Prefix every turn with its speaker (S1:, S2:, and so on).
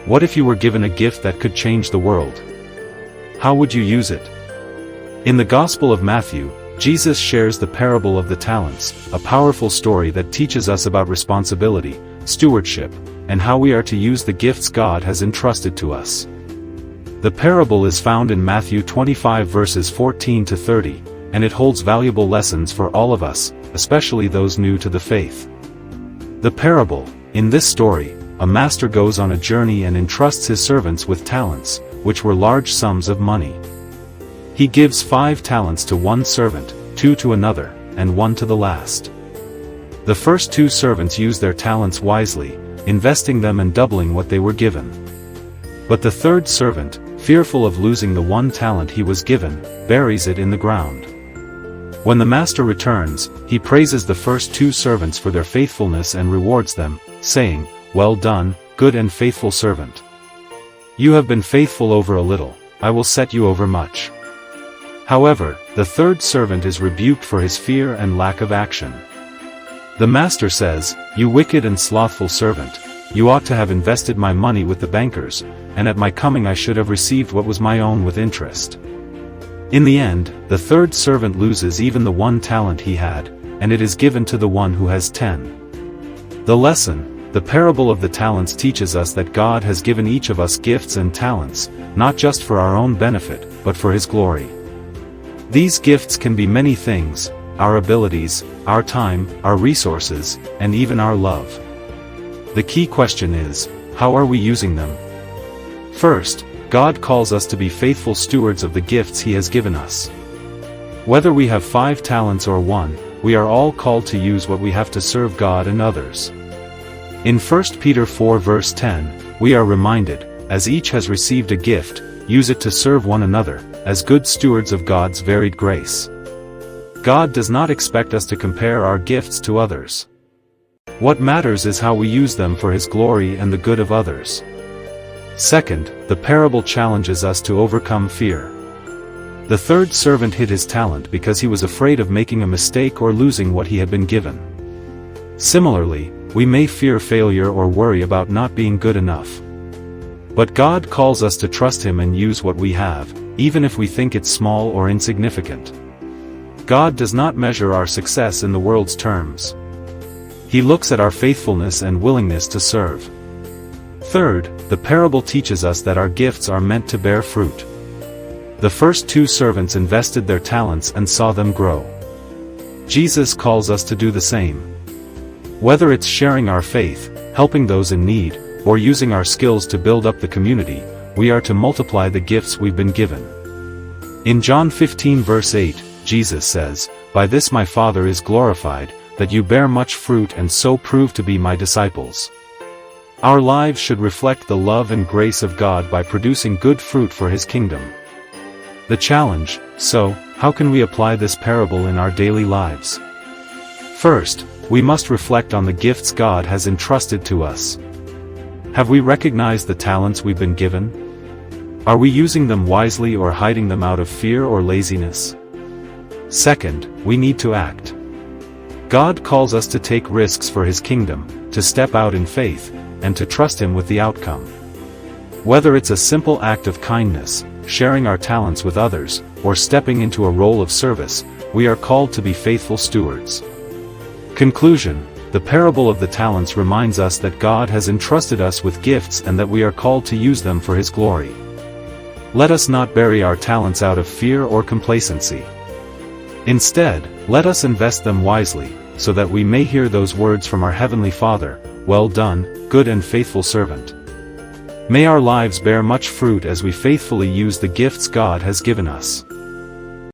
S1: What if you were given a gift that could change the world? How would you use it? In the Gospel of Matthew, Jesus shares the parable of the talents, a powerful story that teaches us about responsibility, stewardship, and how we are to use the gifts God has entrusted to us. The parable is found in Matthew 25 verses 14 to 30, and it holds valuable lessons for all of us, especially those new to the faith. The parable: in this story, a master goes on a journey and entrusts his servants with talents, which were large sums of money. He gives 5 talents to one servant, 2 to another, and 1 to the last. The first 2 servants use their talents wisely, investing them and doubling what they were given. But the third servant, fearful of losing the 1 talent he was given, buries it in the ground. When the master returns, he praises the first 2 servants for their faithfulness and rewards them, saying, "Well done, good and faithful servant. You have been faithful over a little, I will set you over much." However, the third servant is rebuked for his fear and lack of action. The master says, "You wicked and slothful servant, you ought to have invested my money with the bankers, and at my coming I should have received what was my own with interest." In the end, the third servant loses even the 1 talent he had, and it is given to the one who has 10. The lesson: the parable of the talents teaches us that God has given each of us gifts and talents, not just for our own benefit, but for His glory. These gifts can be many things: our abilities, our time, our resources, and even our love. The key question is, how are we using them? First, God calls us to be faithful stewards of the gifts He has given us. Whether we have 5 talents or 1, we are all called to use what we have to serve God and others. In 1 Peter 4 verse 10, we are reminded, "As each has received a gift, use it to serve one another, as good stewards of God's varied grace." God does not expect us to compare our gifts to others. What matters is how we use them for His glory and the good of others. Second, the parable challenges us to overcome fear. The third servant hid his talent because he was afraid of making a mistake or losing what he had been given. Similarly, we may fear failure or worry about not being good enough. But God calls us to trust Him and use what we have, even if we think it's small or insignificant. God does not measure our success in the world's terms. He looks at our faithfulness and willingness to serve. Third, the parable teaches us that our gifts are meant to bear fruit. The first 2 servants invested their talents and saw them grow. Jesus calls us to do the same. Whether it's sharing our faith, helping those in need, or using our skills to build up the community, we are to multiply the gifts we've been given. In John 15 verse 8, Jesus says, "By this my Father is glorified, that you bear much fruit and so prove to be my disciples." Our lives should reflect the love and grace of God by producing good fruit for His kingdom. The challenge: so, how can we apply this parable in our daily lives? First, we must reflect on the gifts God has entrusted to us. Have we recognized the talents we've been given? Are we using them wisely or hiding them out of fear or laziness? Second, we need to act. God calls us to take risks for His kingdom, to step out in faith, and to trust Him with the outcome. Whether it's a simple act of kindness, sharing our talents with others, or stepping into a role of service, we are called to be faithful stewards. Conclusion: the parable of the talents reminds us that God has entrusted us with gifts and that we are called to use them for His glory. Let us not bury our talents out of fear or complacency. Instead, let us invest them wisely, so that we may hear those words from our Heavenly Father, "Well done, good and faithful servant." May our lives bear much fruit as we faithfully use the gifts God has given us.